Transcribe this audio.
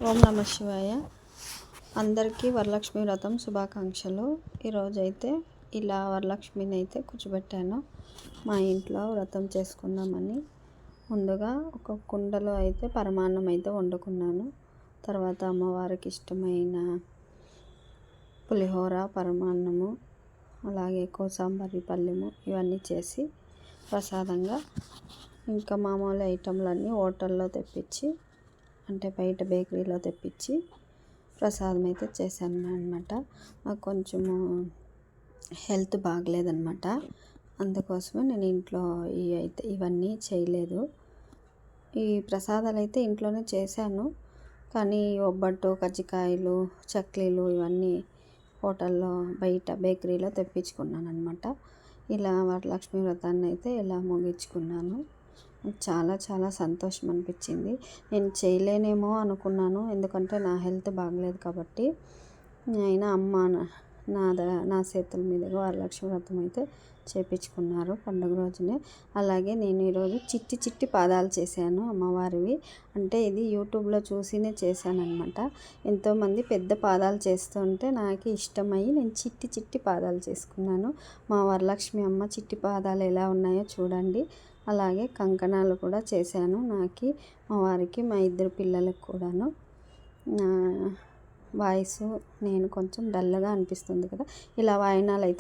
ఓం నమ శివాయ. అందరికీ వరలక్ష్మి వ్రతం శుభాకాంక్షలు. ఈరోజైతే ఇలా వరలక్ష్మిని అయితే కూర్చోబెట్టాను. మా ఇంట్లో వ్రతం చేసుకుందామని ముందుగా ఒక కుండలో అయితే పరమాన్నం అయితే వండుకున్నాను. తర్వాత అమ్మవారికి ఇష్టమైన పులిహోర, పరమాన్నము, అలాగే కోసాంబరి పల్లెము ఇవన్నీ చేసి ప్రసాదంగా ఇంకా మామూలు ఐటెంలన్నీ హోటల్లో తెప్పించి అంటే బయట బేకరీలో తెప్పించి ప్రసాదం అయితే చేశాను అనమాట. నాకు కొంచెము హెల్త్ బాగలేదన్నమాట. అందుకోసమే నేను ఇంట్లో ఇవన్నీ చేయలేదు. ఈ ప్రసాదాలు అయితే ఇంట్లోనే చేశాను, కానీ ఒబ్బట్టు, కజ్జికాయలు, చక్లీలు ఇవన్నీ హోటల్లో బయట బేకరీలో తెప్పించుకున్నాను అనమాట. ఇలా వరలక్ష్మి వ్రతాన్ని అయితే ఇలా ముగించుకున్నాను. చాలా చాలా సంతోషం అనిపించింది. నేను చేయలేనేమో అనుకున్నాను, ఎందుకంటే నా హెల్త్ బాగలేదు కాబట్టి. అయినా అమ్మ నా చేతుల మీదుగా వరలక్ష్మి వ్రతం అయితే చేపించుకున్నారు పండుగ రోజునే. అలాగే నేను ఈరోజు చిట్టి చిట్టి పాదాలు చేశాను అమ్మవారివి. అంటే ఇది యూట్యూబ్లో చూసినే చేశాను అనమాట. ఎంతోమంది పెద్ద పాదాలు చేస్తుంటే నాకు ఇష్టమయ్యి నేను చిట్టి చిట్టి పాదాలు చేసుకున్నాను. మా వరలక్ష్మి అమ్మ చిట్టి పాదాలు ఎలా ఉన్నాయో చూడండి. అలాగే కంకణాలు కూడా చేశాను నాకు, మా వారికి, మా ఇద్దరు పిల్లలకు కూడాను. వాయిస్ నేను కొంచెం డల్గా అనిపిస్తుంది కదా, ఇలా వాయినాలు అయితే